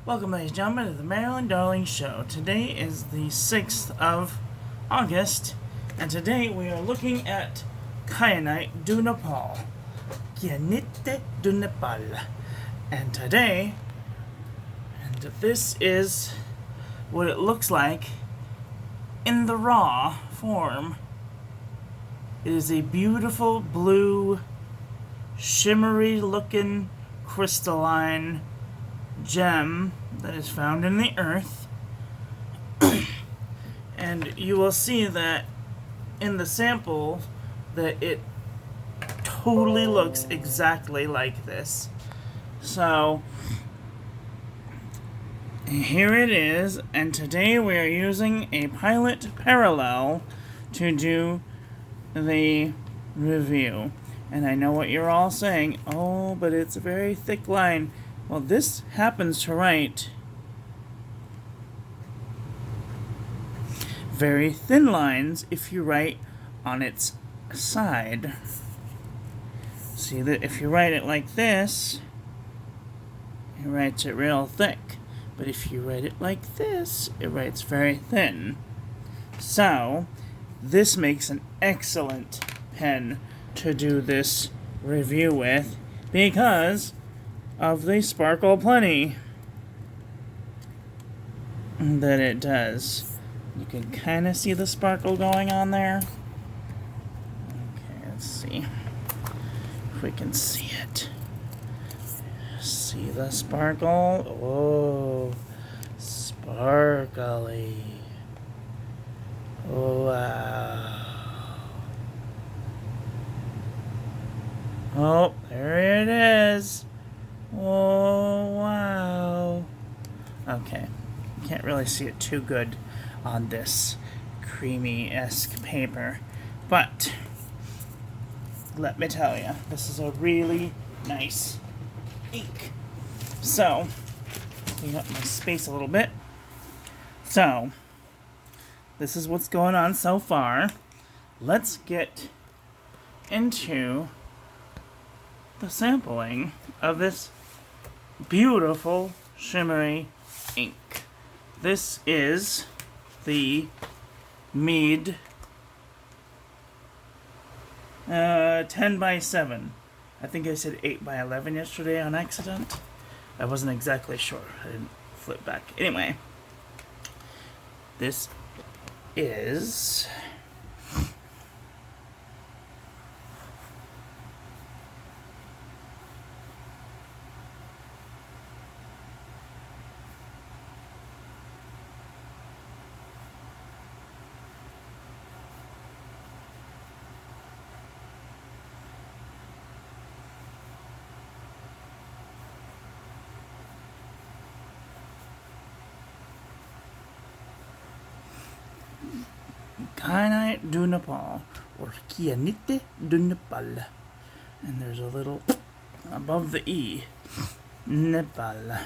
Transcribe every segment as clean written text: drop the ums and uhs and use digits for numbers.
Welcome, ladies and gentlemen, to the Marilyn Darling Show. Today is the 6th of August, and today we are looking at Kyanite du Nepal. Kyanite du Nepal. And today, this is what it looks like in the raw form. It is a beautiful blue, shimmery looking crystalline gem that is found in the earth. And you will see that in the sample that it totally looks exactly like this. So here it is, and today we are using a pilot parallel to do the review. And I know what you're all saying, oh, but it's a very thick line. Well, this happens to write very thin lines if you write on its side. See that if you write it like this, it writes it real thick. But if you write it like this, it writes very thin. So, this makes an excellent pen to do this review with because of the sparkle plenty that it does. You can kind of see the sparkle going on there. Okay, let's see if we can see it. See the sparkle? Oh, sparkly. Wow. Oh, there it is. Oh, wow. Okay. Can't really see it too good on this creamy-esque paper. But, let me tell you, this is a really nice ink. So, clean up my space a little bit. So, this is what's going on so far. Let's get into the sampling of this beautiful shimmery ink. This is the Mead 10 by 7. I think I said 8 by 11 yesterday on accident. I wasn't exactly sure. I didn't flip back. Anyway, this is Kyanite du Nepal, or Kyanite du Nepal. And there's a little above the E, Nepal.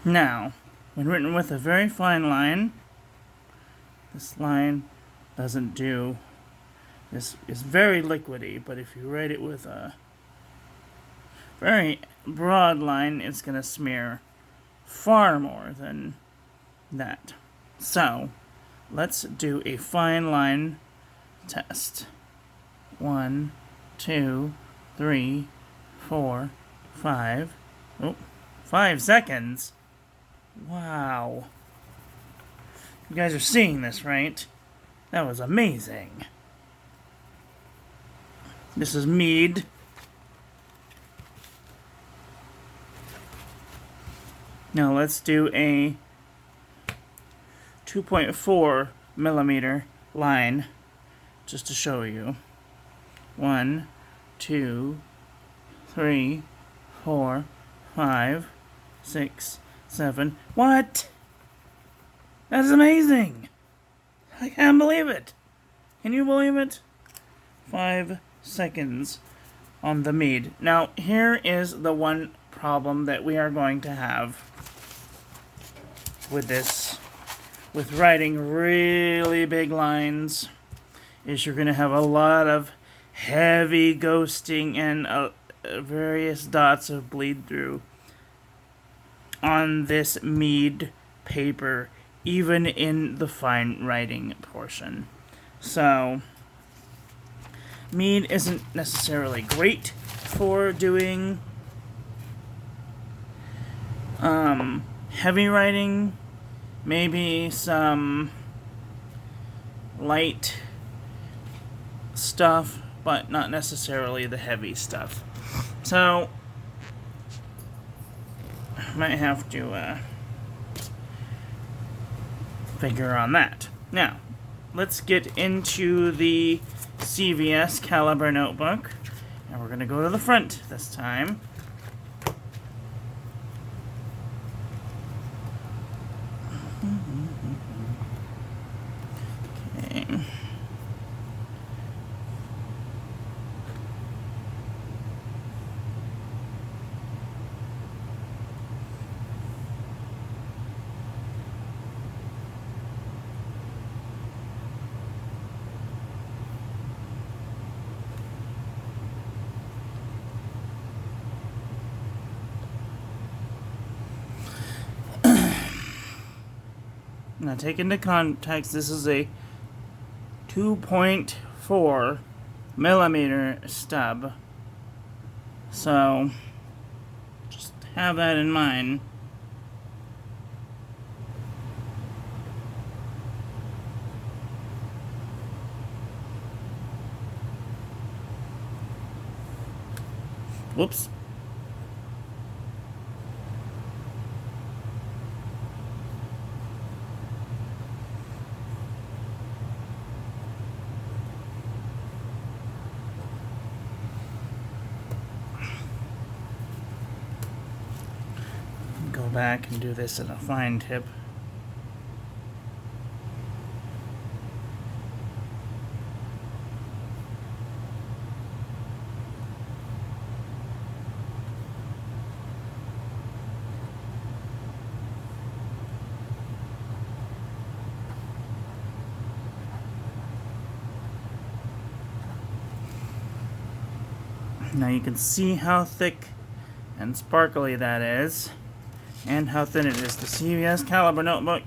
Now, when written with a very fine line, this line doesn't do, this is very liquidy, but if you write it with a very broad line, it's going to smear far more than that. So, let's do a fine line test. 1, 2, 3, 4, 5. Oh, 5 seconds. Wow. You guys are seeing this, right? That was amazing. This is Mead. Now let's do a 2.4 millimeter line, just to show you. 1, 2, 3, 4, 5, 6, 7. What? That's amazing! I can't believe it. Can you believe it? 5 seconds on the mead. Now, here is the one problem that we are going to have with this, with writing really big lines, is you're going to have a lot of heavy ghosting and various dots of bleed through on this mead paper, even in the fine writing portion. So, mead isn't necessarily great for doing heavy writing, maybe some light stuff, but not necessarily the heavy stuff. So, I might have to figure on that. Now, let's get into the CVS caliber notebook, and we're going to go to the front this time. Okay. Now, take into context, this is a 2.4 millimeter stub. So, just have that in mind. Whoops. Go back and do this at a fine tip. Now you can see how thick and sparkly that is, and how thin it is. The CVS caliber notebook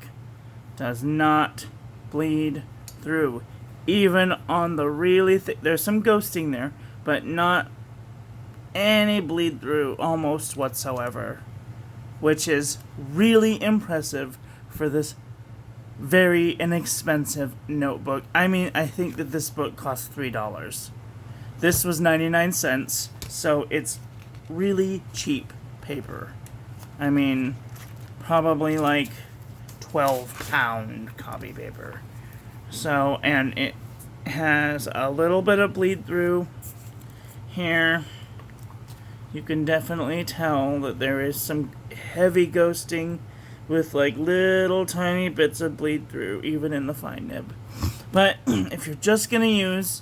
does not bleed through, even on the really thick. There's some ghosting there, but not any bleed through almost whatsoever, which is really impressive for this very inexpensive notebook. I mean, I think that this book cost $3. This was 99 cents, so it's really cheap paper. I mean, probably like 12-pound copy paper. So, and it has a little bit of bleed through here. You can definitely tell that there is some heavy ghosting with like little tiny bits of bleed through, even in the fine nib. But if you're just going to use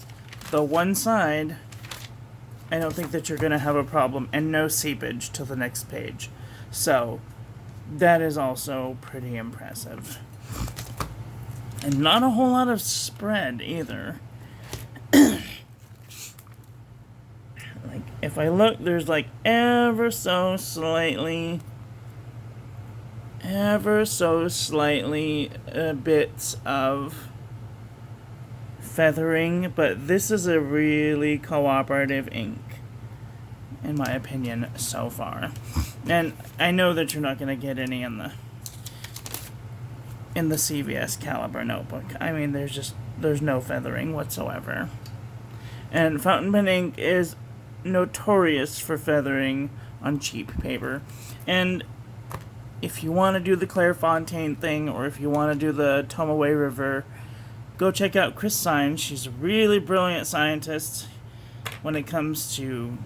the one side, I don't think that you're going to have a problem, and no seepage to the next page. So, that is also pretty impressive. And not a whole lot of spread either. Like, if I look, there's like ever so slightly bits of feathering, but this is a really cooperative ink, in my opinion, so far. And I know that you're not going to get any in the CVS caliber notebook. I mean, there's no feathering whatsoever. And fountain pen ink is notorious for feathering on cheap paper. And if you want to do the Clairefontaine thing, or if you want to do the Tomaway River, go check out Chris Sines. She's a really brilliant scientist when it comes to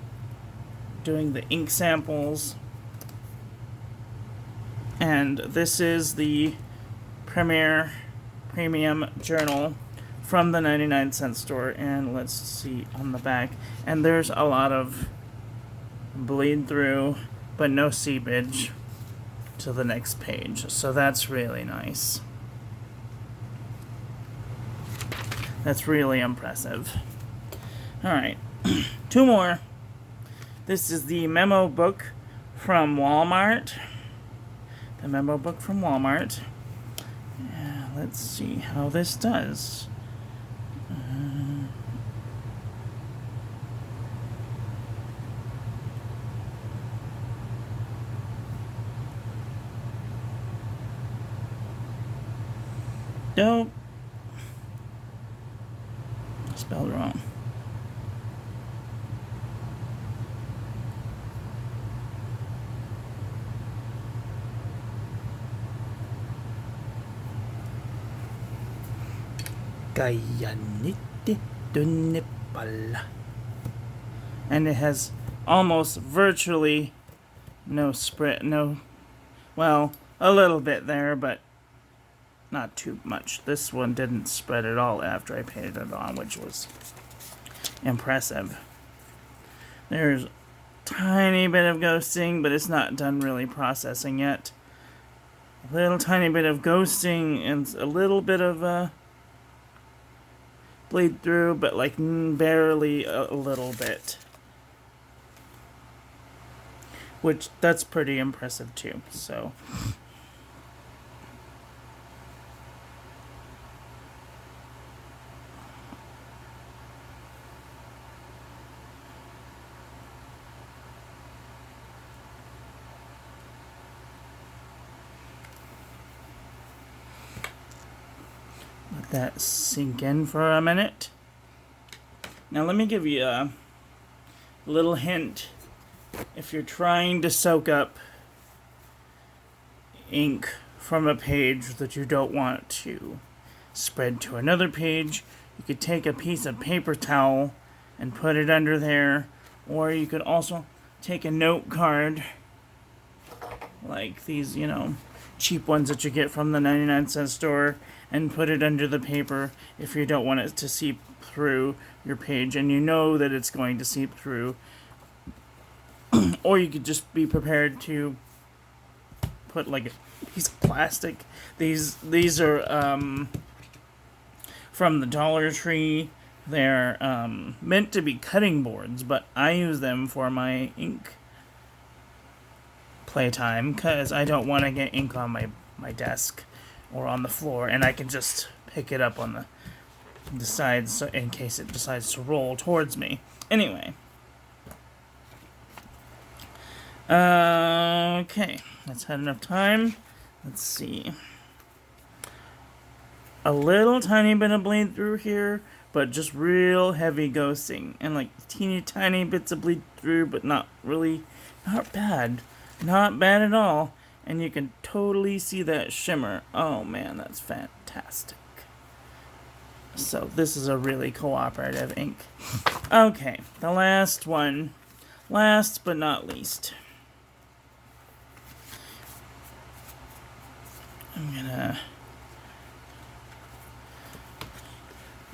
doing the ink samples. And this is the premium journal from the 99-cent store. And let's see on the back. And there's a lot of bleed through, but no seepage to the next page. So that's really nice. That's really impressive. Alright, 2 more. This is the memo book from Walmart. The memo book from Walmart. Yeah, let's see how this does. Nope. Spelled wrong. Kyanite de Nepal. And it has almost virtually no spread, well, a little bit there, but not too much. This one didn't spread at all after I painted it on, which was impressive. There's a tiny bit of ghosting, but it's not done really processing yet. A little tiny bit of ghosting and a little bit of bleed through, but like barely a little bit. Which, that's pretty impressive too, so. Let that sink in for a minute. Now let me give you a little hint. If you're trying to soak up ink from a page that you don't want to spread to another page, you could take a piece of paper towel and put it under there, or you could also take a note card, like these, cheap ones that you get from the 99-cent store, and put it under the paper if you don't want it to seep through your page and you know that it's going to seep through. Or you could just be prepared to put like a piece of plastic. These are from the Dollar Tree. They're meant to be cutting boards, but I use them for my ink playtime because I don't want to get ink on my desk or on the floor, and I can just pick it up on the sides in case it decides to roll towards me. Anyway. Okay, that's had enough time. Let's see. A little tiny bit of bleed through here, but just real heavy ghosting. And like teeny tiny bits of bleed through, but not bad. Not bad at all. And you can totally see that shimmer. Oh man, that's fantastic. So this is a really cooperative ink. Okay, the last one. Last but not least. I'm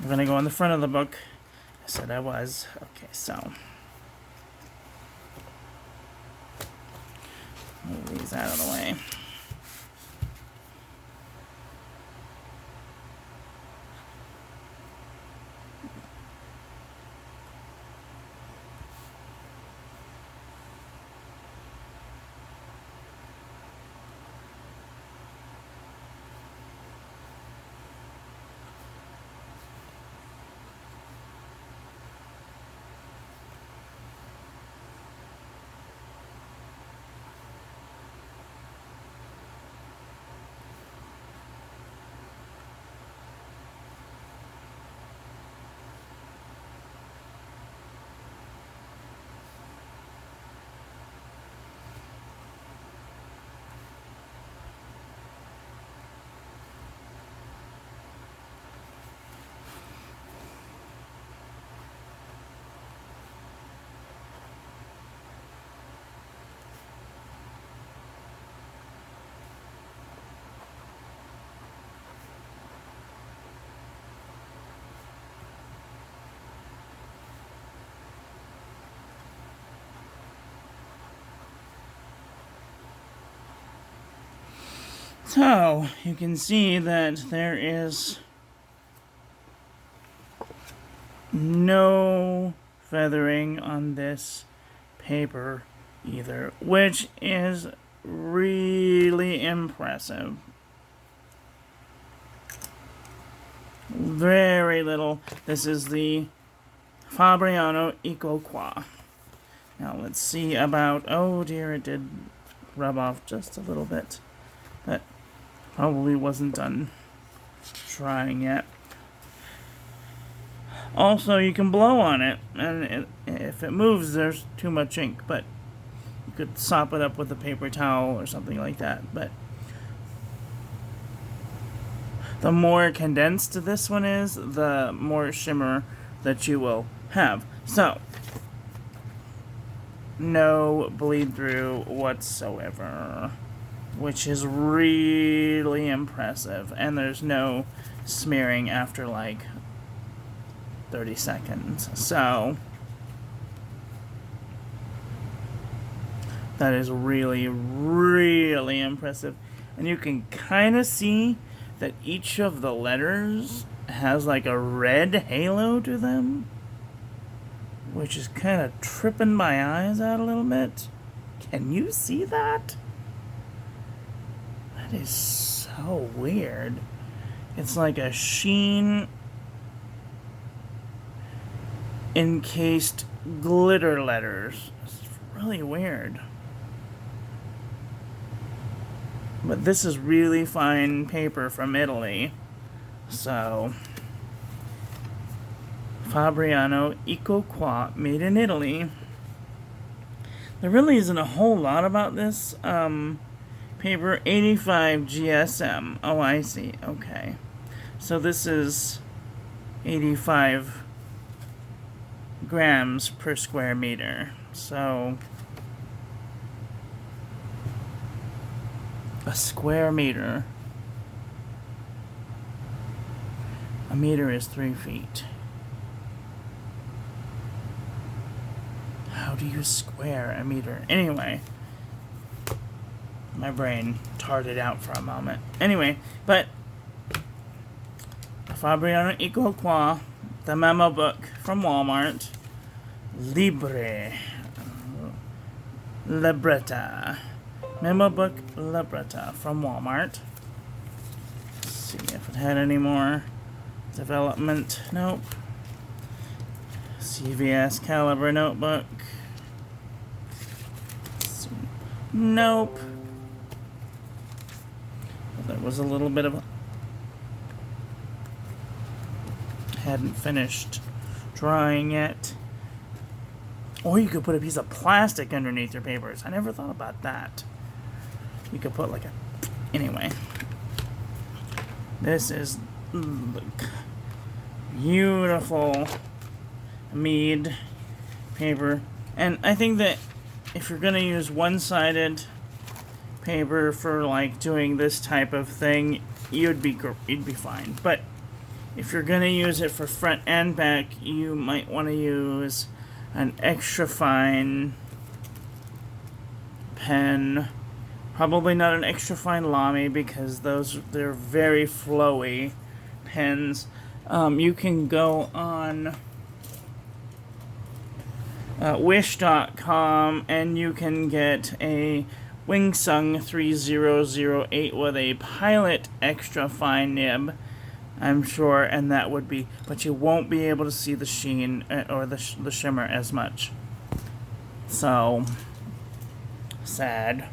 gonna go on the front of the book. I said I was. Okay, so move these out of the way. So, you can see that there is no feathering on this paper either, which is really impressive. Very little. This is the Fabriano Eco Qua. Now let's see about, oh dear, it did rub off just a little bit, but probably wasn't done drying yet. Also, you can blow on it, and if it moves, there's too much ink, but you could sop it up with a paper towel or something like that. But the more condensed this one is, the more shimmer that you will have. So, no bleed through whatsoever, which is really impressive. And there's no smearing after like 30 seconds. So, that is really, really impressive. And you can kind of see that each of the letters has like a red halo to them, which is kind of tripping my eyes out a little bit. Can you see that? That is so weird. It's like a sheen encased glitter letters. It's really weird. But this is really fine paper from Italy. So, Fabriano Eco Qua, made in Italy. There really isn't a whole lot about this paper. 85 GSM. Oh, I see. Okay. So this is 85 grams per square meter. So, a square meter. A meter is 3 feet. How do you square a meter? Anyway, my brain tarted out for a moment. Anyway, but Fabriano Eco Qua, the memo book from Walmart, Libretta. Memo book Libretta from Walmart. Let's see if it had any more development. Nope. CVS caliber notebook. Nope. There was a little bit of hadn't finished drying yet. Or you could put a piece of plastic underneath your papers. I never thought about that. You could put like a... Anyway. This is beautiful mead paper. And I think that if you're going to use one-sided paper for like doing this type of thing, you'd be fine. But if you're going to use it for front and back, you might want to use an extra fine pen. Probably not an extra fine Lamy, because they're very flowy pens. You can go on wish.com and you can get a Wingsung 3008 with a Pilot extra fine nib, I'm sure, and that would be, but you won't be able to see the sheen or the shimmer as much. So, sad.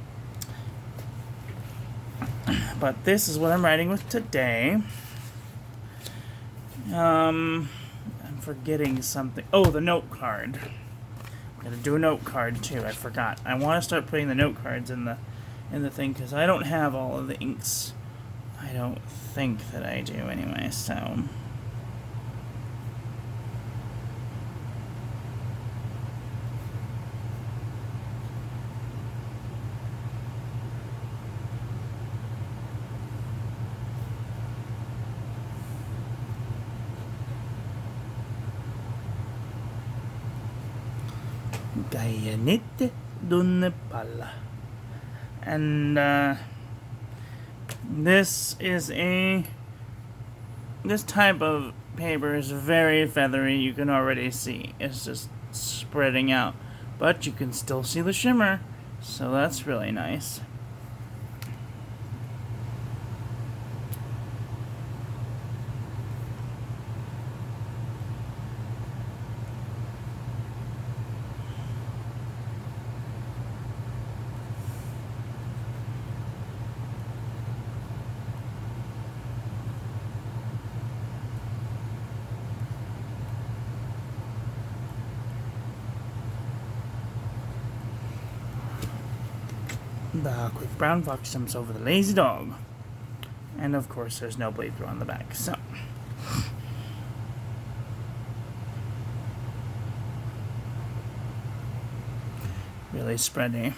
But this is what I'm writing with today. I'm forgetting something. Oh, the note card. I'm gonna do a note card too. I forgot. I want to start putting the note cards in the thing, because I don't have all of the inks. I don't think that I do anyway. So. Kyanite du Nepal. And This type of paper is very feathery. You can already see it's just spreading out, but you can still see the shimmer, so that's really nice. The quick brown fox jumps over the lazy dog. And of course there's no blade through on the back, so. Really spready.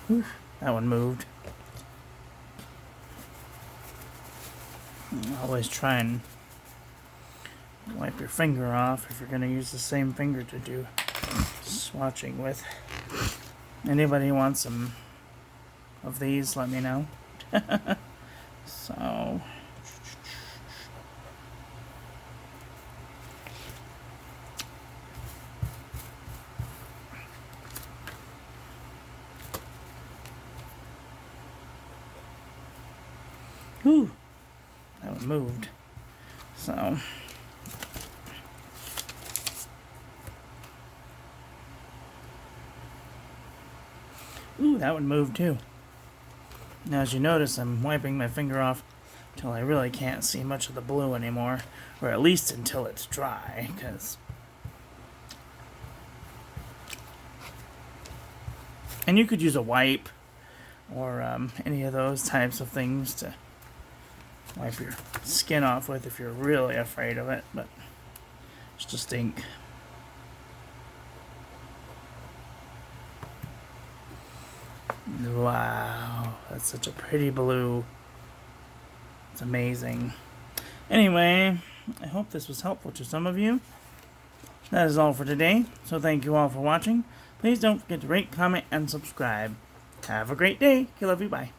Whew, that one moved. Always try and wipe your finger off if you're going to use the same finger to do swatching with. Anybody wants some of these, let me know. So, whew, that one moved. So, ooh, that one moved too. Now, as you notice, I'm wiping my finger off until I really can't see much of the blue anymore, or at least until it's dry, because. And you could use a wipe or any of those types of things to wipe your skin off with if you're really afraid of it, but it's just ink. Wow, that's such a pretty blue. It's amazing. Anyway, I hope this was helpful to some of you. That is all for today, so thank you all for watching. Please don't forget to rate, comment, and subscribe. Have a great day. I love you. Bye.